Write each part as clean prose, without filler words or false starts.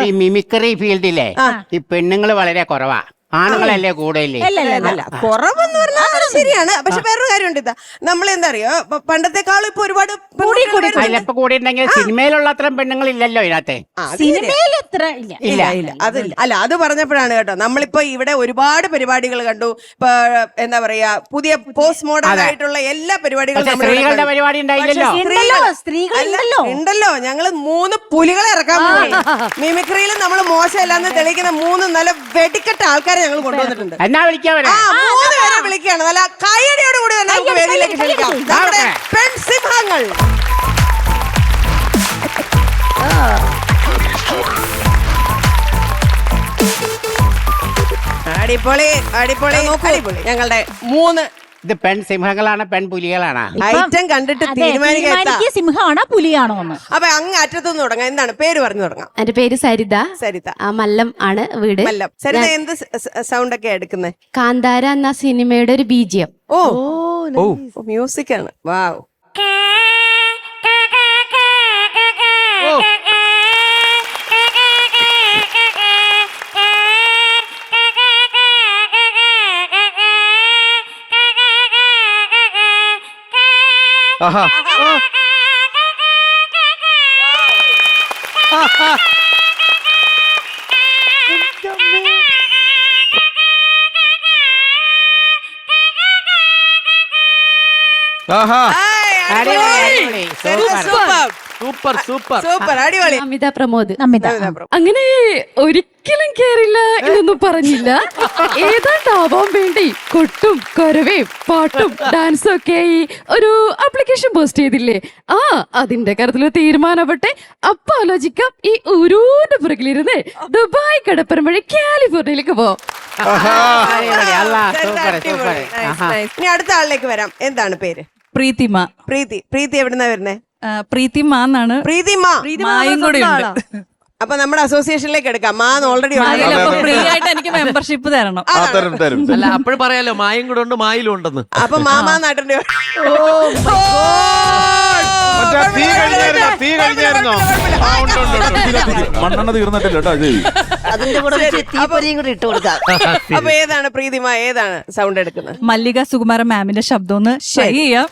ഈ മിമിക്രി ഫീൽഡിലെ ഈ പെണ്ണുങ്ങള് വളരെ കുറവാ, ആണുങ്ങളല്ലേ കൂടുതലേ? അല്ല കുറവെന്ന് പറഞ്ഞാൽ ശരിയാണ്. പക്ഷെ വേറൊരു കാര്യമുണ്ട്, ഇതാ നമ്മൾ എന്താ അറിയോ, പണ്ടത്തെക്കാളും ഇപ്പൊ ഒരുപാട് അതിലിപ്പോ കൂടിയിട്ടുണ്ടെങ്കിൽ സിനിമയിലുള്ള അത്രയും പെണ്ണുങ്ങളില്ലല്ലോ ഇതിനകത്തെ. സിനിമയിൽ എത്ര ഇല്ല അതില്ല. അല്ല, അത് പറഞ്ഞപ്പോഴാണ് കേട്ടോ, നമ്മളിപ്പോ ഇവിടെ ഒരുപാട് പരിപാടികൾ കണ്ടു. ഇപ്പൊ എന്താ പറയാ, പുതിയ പോസ്റ്റ് മോഡേൺ ആയിട്ടുള്ള എല്ലാ പരിപാടികളും സ്ത്രീകളുടെ പരിപാടി ഉണ്ടായില്ലല്ലോ. ഉണ്ടല്ലോ. ഞങ്ങള് 3 പുലികളെ ഇറക്കാൻ പോകുന്നു. മിമിക്രിയിൽ നമ്മൾ മോശമല്ലാന്ന് തെളിയിക്കുന്ന 3 നല്ല വെടിക്കെട്ട ആൾക്കാരെ ഞങ്ങൾ കൊണ്ടുവന്നിട്ടുണ്ട്. എന്നാ വിളിക്കാൻ 3 പേരെ വിളിക്കുകയാണ്. നല്ല കയ്യടിയോട് കൂടി തന്നെ നമുക്ക് വേദിയിലേക്ക് ക്ഷണിക്കാം നമ്മുടെ പെൺസിംഹങ്ങൾ. അടിപൊളി അടിപൊളി അടിപൊളി. ഞങ്ങളുടെ 3 ഇത് പെൺസിംഹങ്ങളാണ് പെൺപുലികളാണ്? ഐറ്റം കണ്ടിട്ട് തീരുമാനിക്കുക സിംഹമാണോ പുലിയാണോ എന്ന്. അപ്പൊ അങ്ങ് അറ്റത്തുനിന്ന് തുടങ്ങാം. എന്താണ് പേര് പറഞ്ഞു തുടങ്ങാം? എന്റെ പേര് സരിത. സരിത. മല്ലം ആണ് വീട്. മല്ലം. സരിത എന്ത് സൗണ്ട് ഒക്കെ എടുക്കുന്നത്? കാന്താര എന്ന സിനിമയുടെ ഒരു ബീജിയം. ഓ മ്യൂസിക് ആണ്. വാവ്. ആഹാ ആഹാ സൂപ്പർ സൂപ്പർ സൂപ്പർ അടിപൊളി. അമിത പ്രമോദ്. അങ്ങനെ ഒരിക്കലും കേറില്ല എന്നൊന്നും പറഞ്ഞില്ല. ഏതാണ്ടാവാൻ വേണ്ടി കൊട്ടും കൊരവേം പാട്ടും ഡാൻസും ഒക്കെ ആയി ഒരു ആപ്ലിക്കേഷൻ പോസ്റ്റ് ചെയ്തില്ലേ? അതിന്റെ കാര്യത്തിൽ തീരുമാനപ്പെട്ടെ അപ്പൊ ആലോചിക്കാം. ഈ ഊരൂന്റെ പുറകിലിരുന്ന് ദുബായ് കടപ്പുറം വഴി കാലിഫോർണിയയിലേക്ക് പോവാം. ഇനി അടുത്ത ആളിലേക്ക് വരാം. എന്താണ് പേര്? പ്രീതിമ. പ്രീതി എവിടുന്നാ വരുന്നേ? പ്രീതിമ എന്നാണ്. പ്രീതിമ. മായും കൂടെ ഉണ്ട്. അപ്പൊ നമ്മുടെ അസോസിയേഷനിലേക്ക് എടുക്കാം. മാന്ന് ഓൾറെഡി ഫ്രീ ആയിട്ട് എനിക്ക് മെമ്പർഷിപ്പ് തരണം. അല്ല അപ്പോഴും പറയാലോ, മായും കൂടെ ഉണ്ട് മായിലും ഉണ്ടെന്ന്. അപ്പൊ മാമാ നാട്ടിന്റെ മണ്ണെണ്ണ തീർന്നിട്ടില്ല. അപ്പൊ ഏതാണ് പ്രീതിമ, ഏതാണ് സൗണ്ട് എടുക്കുന്നത്? മല്ലിക സുകുമാരൻ മാമിന്റെ ശബ്ദം ഒന്ന് ഷെയർ ചെയ്യാം.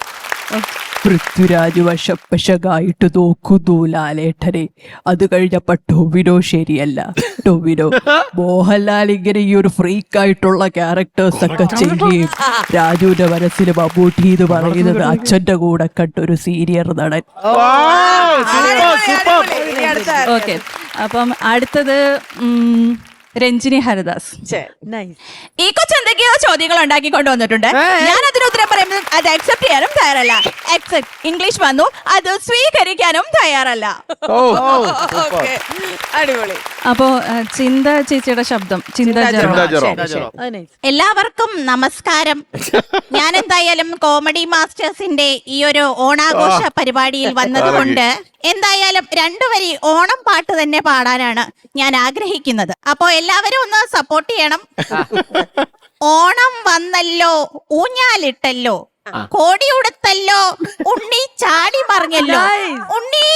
പൃഥ്വിരാജ് വശപ്പശകായിട്ട് നോക്കുന്നു ലാലേട്ടനെ. അത് കഴിഞ്ഞപ്പോ ടൊവിനോ ശരിയല്ല. ടൊവിനോ മോഹൻലാൽ ഇങ്ങനെ ഈ ഒരു ഫ്രീക്കായിട്ടുള്ള ക്യാരക്ടേഴ്സ് ഒക്കെ ചെയ്യുകയും രാജുവിന്റെ മനസ്സിൽ മമ്മൂട്ടി എന്ന് പറയുന്നത് അച്ഛന്റെ കൂടെ കണ്ടൊരു സീനിയർ നടൻ. ഓക്കെ, അപ്പം അടുത്തത് രഞ്ജിനി ഹരിദാസ്. ഈ കൊച്ചെന്തൊക്കെയോ ചോദ്യങ്ങൾ ഉണ്ടാക്കി കൊണ്ടുവന്നിട്ടുണ്ട്. ഞാൻ അതിന് ഉത്തരം പറയുമ്പോൾ അത് അക്സെപ്റ്റ് ചെയ്യാനും തയ്യാറല്ല. ഇംഗ്ലീഷ് വന്നു, അത് സ്വീകരിക്കാനും തയ്യാറല്ല. അടിപൊളി. അപ്പോ ചിന്ത ചേച്ചിയുടെ ശബ്ദം. എല്ലാവർക്കും നമസ്കാരം. ഞാൻ എന്തായാലും കോമഡി മാസ്റ്റേഴ്സിന്റെ ഈ ഒരു ഓണാഘോഷ പരിപാടിയിൽ വന്നതുകൊണ്ട് എന്തായാലും 2 വരി ഓണം പാട്ട് തന്നെ പാടാനാണ് ഞാൻ ആഗ്രഹിക്കുന്നത്. അപ്പോ എല്ലാവരും ഒന്ന് സപ്പോർട്ട് ചെയ്യണം. ഓണം വന്നല്ലോ, ഊഞ്ഞാലിട്ടല്ലോ, കോടിയുടുത്തല്ലോ, ഉണ്ണി ചാടി മറിഞ്ഞല്ലോ. ഉണ്ണി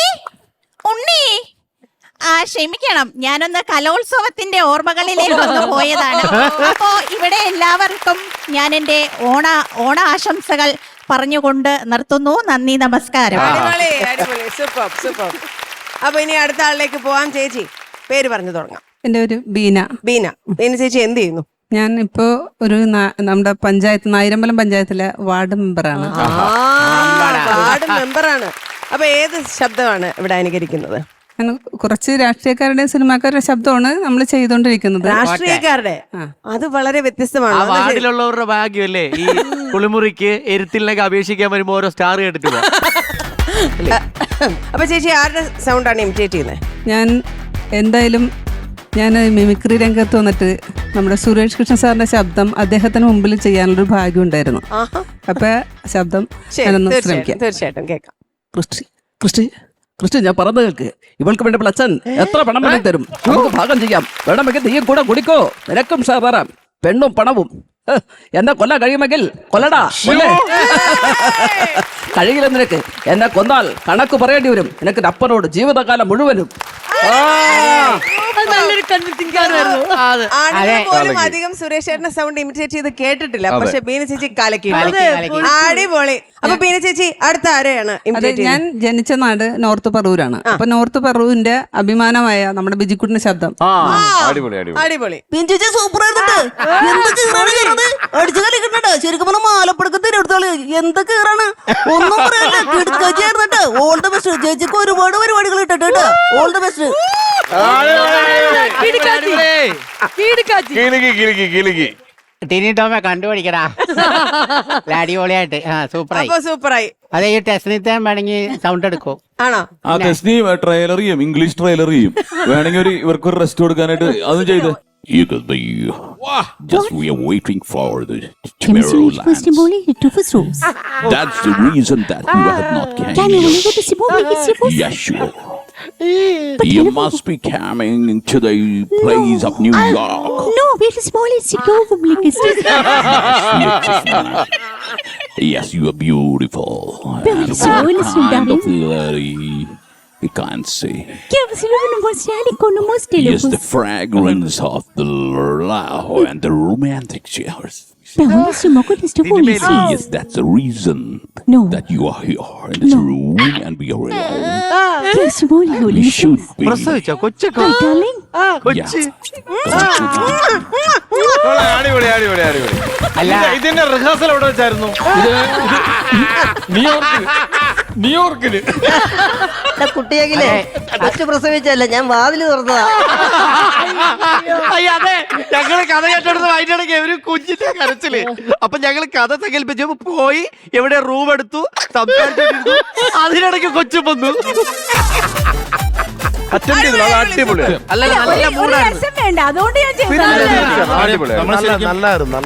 ക്ഷമിക്കണം, ഞാനൊന്ന് കലോത്സവത്തിന്റെ ഓർമ്മകളിലേക്ക് ഒന്ന് പോയതാണ്. അപ്പോ ഇവിടെ എല്ലാവർക്കും ഞാൻ എന്റെ ഓണ ആശംസകൾ പറഞ്ഞുകൊണ്ട് നിർത്തുന്നു. നന്ദി, നമസ്കാരം. സൂപ്പർ. അപ്പൊ ഇനി അടുത്ത ആളിലേക്ക് പോവാം. ചേച്ചി പേര് പറഞ്ഞു തുടങ്ങാം. എന്റെ ഒരു ബീന ചേച്ചി എന്ത് ചെയ്യുന്നു? ഞാൻ ഇപ്പോ ഒരു നമ്മുടെ പഞ്ചായത്ത് നായരമ്പലം പഞ്ചായത്തിലെ വാർഡ് മെമ്പറാണ്. വാർഡ് മെമ്പറാണ്. അപ്പൊ ഏത് ശബ്ദമാണ് ഇവിടെ അനുകരിക്കുന്നത്? കുറച്ച് രാഷ്ട്രീയക്കാരുടെ സിനിമാക്കാരുടെ ശബ്ദമാണ് നമ്മൾ ചെയ്തോണ്ടിരിക്കുന്നത്. രാഷ്ട്രീയക്കാരുടെ അത് വളരെ വ്യത്യസ്തമാണ്. വാർഡിലുള്ളവരുടെ ഭാഗ്യമല്ലേ ഈ കുളിമുറിക്ക് എരുത്തിലേക്ക് അപേക്ഷിക്കാൻ വരുമ്പോ ഓരോ സ്റ്റാർ കേട്ടിട്ട്. അപ്പൊ ചേച്ചി ആരുടെ സൗണ്ടാണ് ഇമിറ്റേറ്റ് ചെയ്യുന്നത്? ഞാൻ എന്തായാലും മിമിക്രി രംഗത്ത് വന്നിട്ട് നമ്മുടെ സുരേഷ് കൃഷ്ണ സാറിന്റെ ശബ്ദം അദ്ദേഹത്തിന് മുമ്പിൽ ചെയ്യാനുള്ളൊരു ഭാഗ്യം ഉണ്ടായിരുന്നു. അപ്പൊ ശബ്ദം ശ്രമിക്കാം. തീർച്ചയായിട്ടും കേൾക്കാം. ക്രിസ്റ്റി, ഞാൻ പറഞ്ഞു കേൾക്ക്. ഇവൾക്ക് വേണ്ടി അച്ഛൻ എത്ര പണം വേണ്ടി തരും, നമുക്ക് ഭാഗം ചെയ്യാം. വേണമെങ്കിൽ നീയും കൂടെ കുടിക്കോ, നിനക്കും ഷെയർ തരാം. പെണ്ണും പണവും എന്നെ കൊല്ലാൻ കഴിയുമെങ്കിൽ കൊല്ലടാ കൊല്ലേ. കഴിയില്ല നിനക്ക്. എന്നെ കൊന്നാൽ കണക്ക് പറയേണ്ടി വരും നിനക്ക് അപ്പനോട് ജീവിതകാലം മുഴുവനും. ആണുങ്ങൾ പോലും അധികം സുരേഷ് ചേട്ടന്റെ സൗണ്ട് ഇമിറ്റേറ്റ് ചെയ്ത് കേട്ടിട്ടില്ല. പക്ഷെ ബീന ചേച്ചി കലക്കി. അടിപൊളി. അപ്പൊ ബീന ചേച്ചി അടുത്ത ആരെയാണ് അതെ, imitate ഞാൻ ജനിച്ച നാട് നോർത്ത് പറവൂരാണ്. അപ്പൊ നോർത്ത് പറവൂരിന്റെ അഭിമാനമായ നമ്മുടെ ബിജിക്കുട്ടിന്റെ ശബ്ദം. അടിപൊളി. ശരിക്കും പറഞ്ഞ മാലപ്പടക്കത്തിന് എന്തൊക്കെ ഒന്നും പറയല്ല. All the best. ചേച്ചിക്ക് ഒരുപാട് പരിപാടികൾ ഇട്ടിട്ട് ഓൾ ദ ബെസ്റ്റ്. ടിനി ടോമെ കണ്ടുപിടിക്കടാ. അടിപൊളിയായിട്ട് സൂപ്പറായി. അപ്പൊ സൂപ്പറായി. അതെ, ഈ ടെസ്റ്റിനിത്താൻ വേണമെങ്കിൽ സൗണ്ട് എടുക്കൂ. ആണോ? ആ ടെസ്റ്റിനി ട്രെയിലർ ചെയ്യും, ഇംഗ്ലീഷ് ട്രെയിലർ ചെയ്യും. വേണമെങ്കിൽ ഇവർക്ക് ഒരു റെസ്റ്റ് കൊടുക്കാനായിട്ട് അതും ചെയ്ത്. You could be just we are waiting for the Tomorrowland. That's the reason that you have not came. Yes, sure. You must be coming to the place of New York. No, very small is Yes, you are beautiful. Very small is Kind of very, you can't say. Yes, the fragrance of the love and the romantic chairs. Yes, that's the reason that you are here in this room and we are alone. We should be. പ്രസവിച്ചോ കൊച്ചൊക്കെ കൊച്ചി അടിപൊളി അടിപൊളി അടിപൊളി. അല്ല, ഇതിന്റെ rehearsal എവിടെ വെച്ചായിരുന്നു? ന്യൂയോർക്കില്. കുട്ടിയെങ്കിലേ കൊച്ചു പ്രസവിച്ചല്ല, ഞാൻ വാതില് തുറന്നതാ. അതെ, ഞങ്ങള് കഥ കേട്ടെടുത്ത് വായിട്ടിടയ്ക്ക് ഒരു കുഞ്ഞിന്റെ കരച്ചില്. അപ്പൊ ഞങ്ങള് കഥ സങ്കല്പിച്ചു പോയി, എവിടെ റൂം എടുത്തു, സംസാരിച്ചിരുന്നു. അതിനിടയ്ക്ക് കൊച്ചു വന്നു. അറ്റൻഡ് ചെയ്തു. അത് അടിപൊളിയാണ്. അല്ല, നല്ല മൂടായിരുന്നു. വേണ്ട, അതുകൊണ്ട് ഞാൻ ചെയ്തു. അടിപൊളി. നല്ലായിരുന്നു.